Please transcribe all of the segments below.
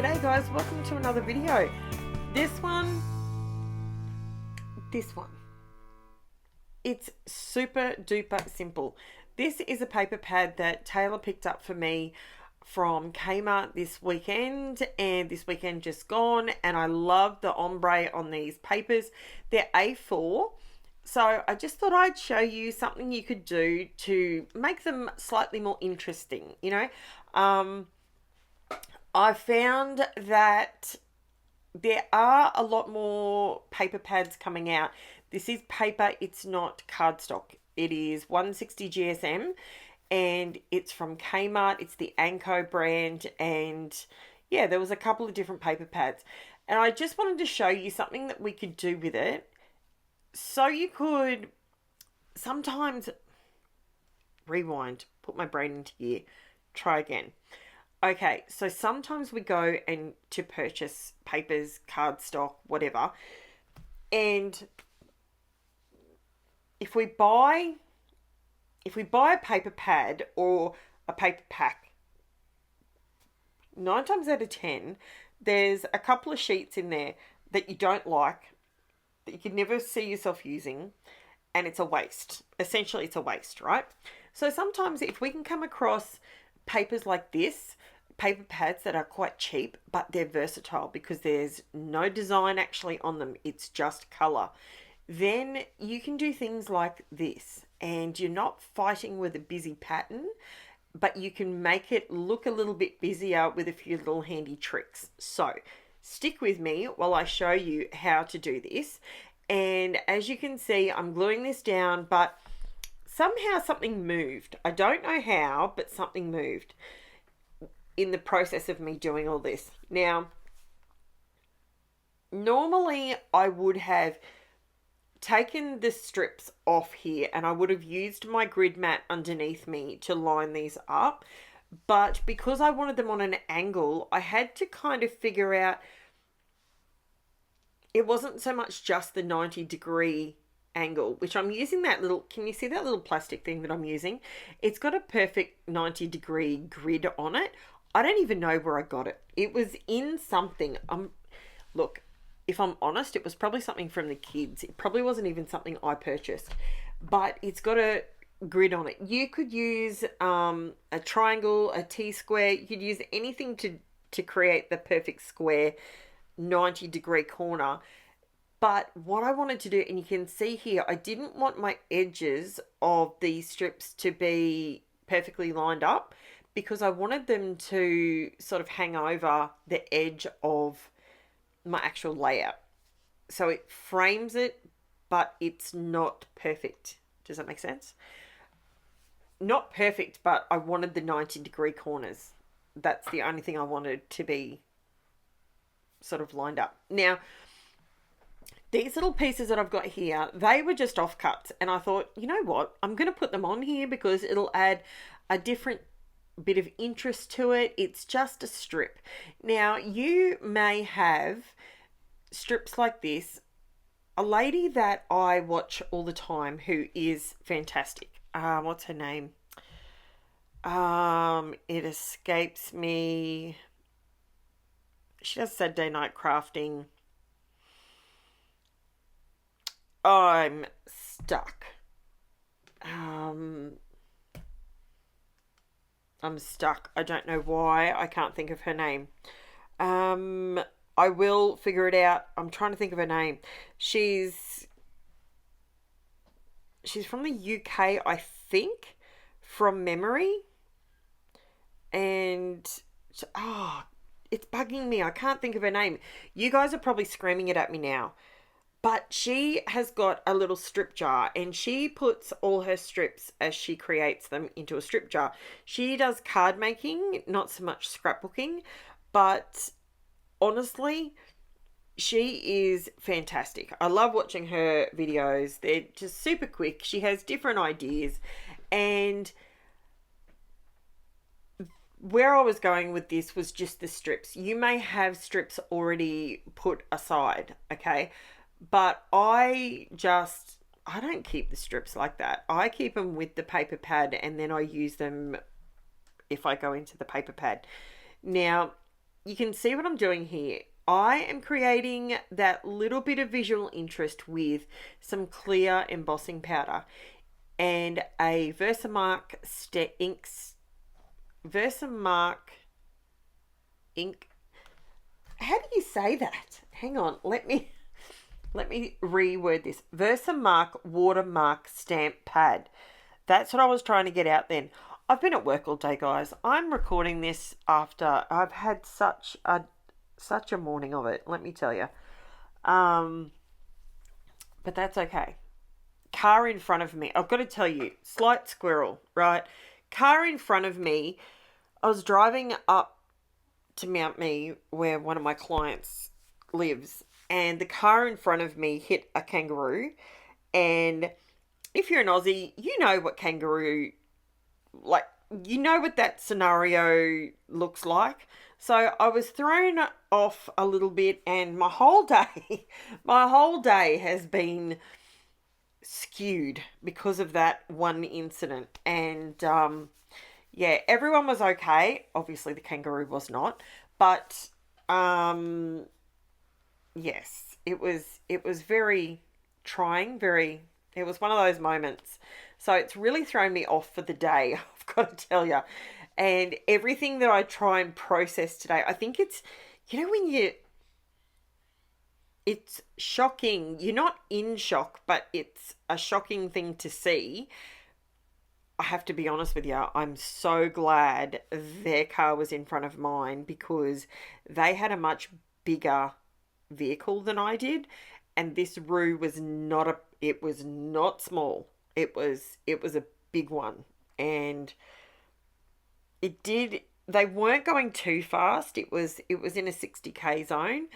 G'day guys, welcome to another video. This one, it's super duper simple. This is a paper pad that Taylor picked up for me from Kmart this weekend, and this weekend just gone, and I love the ombre on these papers. They're A4, so I just thought I'd show you something you could do to make them slightly more interesting, you know. I found that there are a lot more paper pads coming out. This is paper, it's not cardstock. It is 160 GSM and it's from Kmart. It's the ANKO brand, and yeah, there was a couple of different paper pads. And I just wanted to show you something that we could do with it. So you could sometimes rewind, put my brain into gear, try again. Okay, so sometimes we go and to purchase papers, cardstock, whatever, and if we buy a paper pad or a paper pack, 9 times out of 10, there's a couple of sheets in there that you don't like, that you could never see yourself using, and it's a waste. Essentially, it's a waste, right? So sometimes if we can come across papers like this, paper pads that are quite cheap, but they're versatile because there's no design actually on them, it's just color, then you can do things like this, and you're not fighting with a busy pattern, but you can make it look a little bit busier with a few little handy tricks. So stick with me while I show you how to do this. And as you can see, I'm gluing this down, but somehow something moved. I don't know how, but something moved in the process of me doing all this. Now, normally I would have taken the strips off here and I would have used my grid mat underneath me to line these up, but because I wanted them on an angle, I had to kind of figure out, it wasn't so much just the 90-degree angle, which I'm using that little, can you see that little plastic thing that I'm using? It's got a perfect 90-degree grid on it. I don't even know where I got it. It was in something. Look, if I'm honest, it was probably something from the kids. It probably wasn't even something I purchased, but it's got a grid on it. You could use a triangle, a T-square. You could use anything to create the perfect square 90-degree corner. But what I wanted to do, and you can see here, I didn't want my edges of these strips to be perfectly lined up, because I wanted them to sort of hang over the edge of my actual layout. So it frames it, but it's not perfect. Does that make sense? Not perfect, but I wanted the 90-degree corners. That's the only thing I wanted to be sort of lined up. Now, these little pieces that I've got here, they were just offcuts, and I thought, you know what, I'm going to put them on here because it'll add a different bit of interest to it. It's just a strip. Now, you may have strips like this. A lady that I watch all the time who is fantastic, what's her name? It escapes me. She does Saturday Night Crafting. I'm stuck. I'm stuck. I don't know why. I can't think of her name. I will figure it out. I'm trying to think of her name. She's from the UK, I think, from memory. And it's bugging me. I can't think of her name. You guys are probably screaming it at me now. But she has got a little strip jar, and she puts all her strips as she creates them into a strip jar. She does card making, not so much scrapbooking, but honestly, she is fantastic. I love watching her videos. They're just super quick. She has different ideas, and where I was going with this was just the strips. You may have strips already put aside, okay? But I don't keep the strips like that. I keep them with the paper pad, and then I use them if I go into the paper pad. Now, you can see what I'm doing here. I am creating that little bit of visual interest with some clear embossing powder and a VERSAMARK ink. How do you say that? Hang on, let me reword this. VERSAMARK watermark stamp pad. That's what I was trying to get out then. I've been at work all day, guys. I'm recording this after I've had such a morning of it, let me tell you. But that's okay. Car in front of me. I've got to tell you, slight squirrel, right? Car in front of me. I was driving up to Mount Me, where one of my clients lives, and the car in front of me hit a kangaroo. And if you're an Aussie, you know what kangaroo, like, you know what that scenario looks like. So I was thrown off a little bit, and my whole day, has been skewed because of that one incident. And yeah, everyone was okay. Obviously, the kangaroo was not, but yes, it was very trying. It was one of those moments. So it's really thrown me off for the day. I've got to tell you, and everything that I try and process today, I think it's, when it's shocking. You're not in shock, but it's a shocking thing to see. I have to be honest with you, I'm so glad their car was in front of mine, because they had a much bigger vehicle than I did, and this roo was not small. It was a big one, and they weren't going too fast. It was in a 60k zone.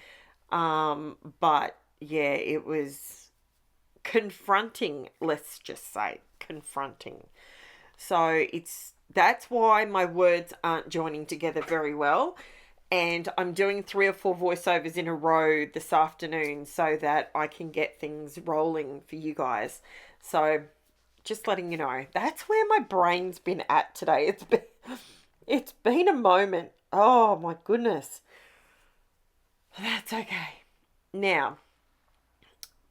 But yeah, it was confronting, let's just say, confronting. So that's why my words aren't joining together very well. And I'm doing 3 or 4 voiceovers in a row this afternoon so that I can get things rolling for you guys. So just letting you know, that's where my brain's been at today. It's been a moment. Oh my goodness. That's okay. Now,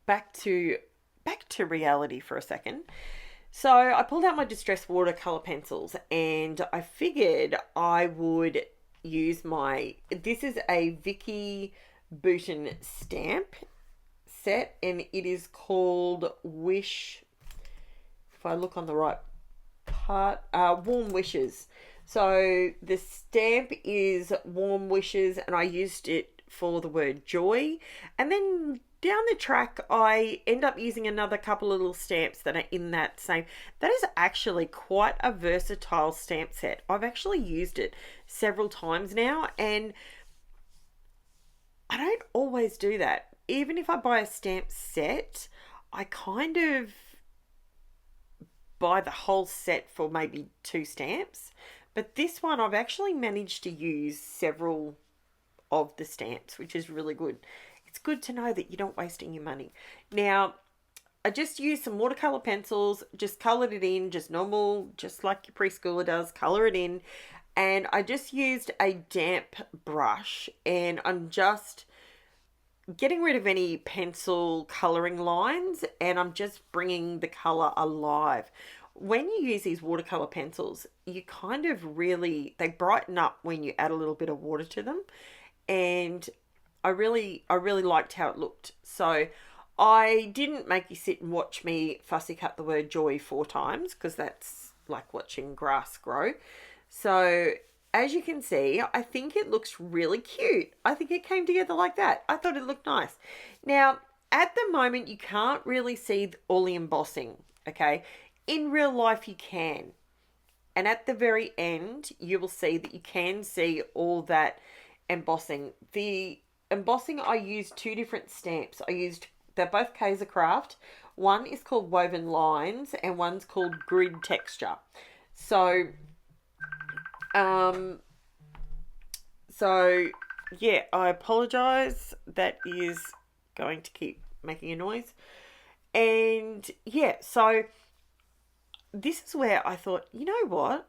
back to reality for a second. So I pulled out my distress watercolor pencils, and I figured I would use this is a VICKI BOUTIN stamp set, and it is called Wish. If I look on the right part, Warm Wishes. So the stamp is Warm Wishes, and I used it for the word joy. And then down the track, I end up using another couple of little stamps that are in that same. That is actually quite a versatile stamp set. I've actually used it several times now, and I don't always do that. Even if I buy a stamp set, I kind of buy the whole set for maybe 2 stamps. But this one, I've actually managed to use several of the stamps, which is really good. It's good to know that you're not wasting your money. Now, I just used some watercolor pencils, just colored it in, just normal, just like your preschooler does, color it in. And I just used a damp brush, and I'm just getting rid of any pencil coloring lines, and I'm just bringing the color alive. When you use these watercolor pencils, you kind of really, they brighten up when you add a little bit of water to them. And I really liked how it looked. So I didn't make you sit and watch me fussy cut the word joy 4 times, because that's like watching grass grow. So as you can see, I think it looks really cute. I think it came together like that. I thought it looked nice. Now, at the moment, you can't really see all the embossing, okay? In real life, you can. And at the very end, you will see that you can see all that embossing. The embossing, I used 2 different stamps. They're both KAISERCRAFT. One is called Woven Lines, and one's called Grid Texture. So yeah, I apologize. That is going to keep making a noise. And yeah, so this is where I thought, you know what?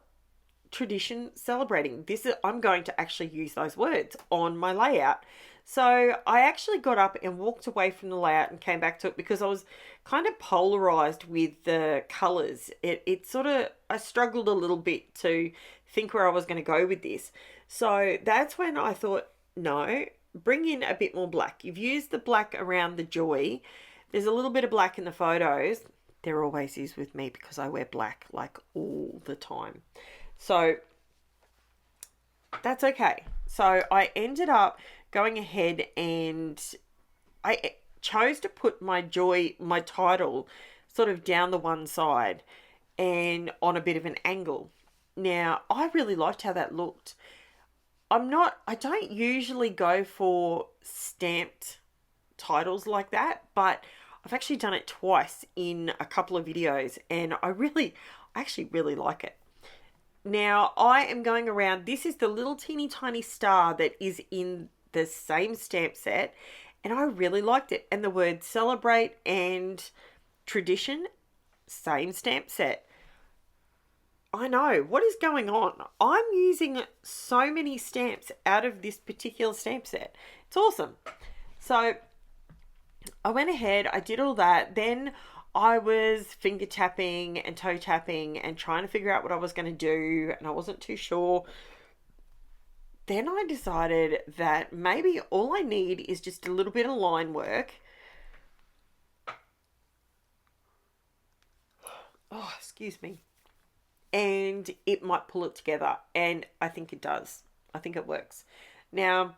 tradition, celebrating. I'm going to actually use those words on my layout. So I actually got up and walked away from the layout and came back to it because I was kind of polarized with the colors. It sort of, I struggled a little bit to think where I was going to go with this. So that's when I thought, no, bring in a bit more black. You've used the black around the joy. There's a little bit of black in the photos. There always is with me because I wear black like all the time. So that's okay. So I ended up going ahead and I chose to put my title sort of down the one side and on a bit of an angle. Now, I really liked how that looked. I don't usually go for stamped titles like that, but I've actually done it twice in a couple of videos and I actually really like it. Now I am going around, this is the little teeny tiny star that is in the same stamp set and I really liked it. And the word celebrate and tradition, same stamp set. I know, what is going on? I'm using so many stamps out of this particular stamp set. It's awesome. So I went ahead, I did all that. Then I was finger tapping and toe tapping and trying to figure out what I was going to do, and I wasn't too sure. Then I decided that maybe all I need is just a little bit of line work. Oh, excuse me. And it might pull it together, and I think it does. I think it works. Now,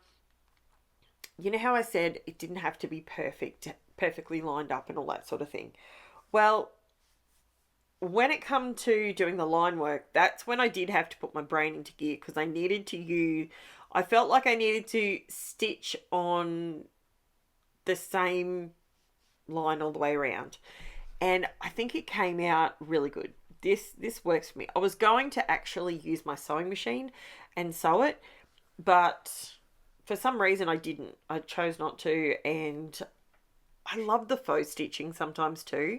you know how I said it didn't have to be perfectly lined up and all that sort of thing? Well, when it come to doing the line work, that's when I did have to put my brain into gear because I felt like I needed to stitch on the same line all the way around. And I think it came out really good. This works for me. I was going to actually use my sewing machine and sew it, but for some reason I didn't. I chose not to, and I love the faux stitching sometimes too.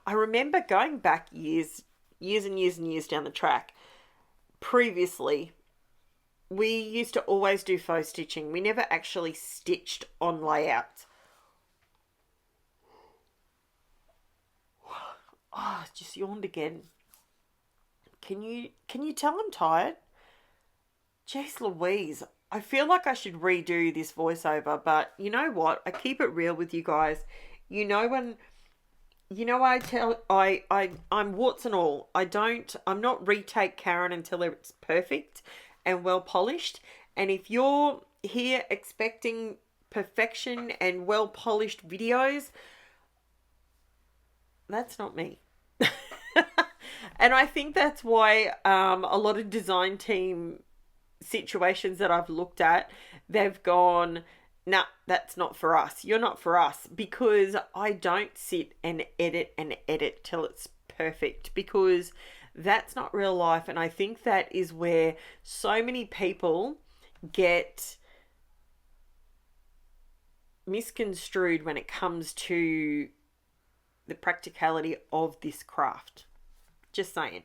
I remember going back years and years down the track. Previously, we used to always do faux stitching. We never actually stitched on layouts. Oh, just yawned again. Can you tell I'm tired? Jeez Louise. I feel like I should redo this voiceover, but you know what? I keep it real with you guys. I'm warts and all. I'm not retake Karen until it's perfect and well polished. And if you're here expecting perfection and well polished videos, that's not me. And I think that's why a lot of design team situations that I've looked at, they've gone, nah, that's not for us. You're not for us, because I don't sit and edit till it's perfect, because that's not real life. And I think that is where so many people get misconstrued when it comes to the practicality of this craft. Just saying.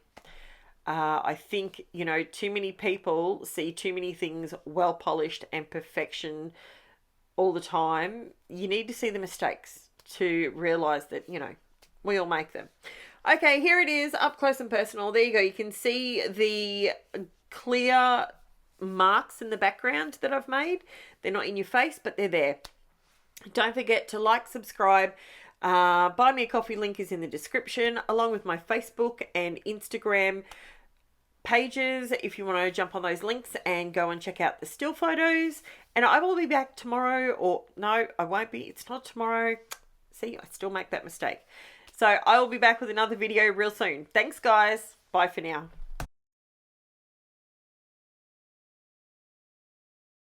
I think, too many people see too many things well polished and perfection all the time. You need to see the mistakes to realize that, we all make them. Okay, here it is, up close and personal. There you go. You can see the clear marks in the background that I've made. They're not in your face, but they're there. Don't forget to like, subscribe. Buy me a coffee link is in the description, along with my Facebook and Instagram pages if you want to jump on those links and go and check out the still photos. And I will be back tomorrow, or no, I won't be. It's not tomorrow. See, I still make that mistake. So I will be back with another video real soon. Thanks, guys. Bye for now.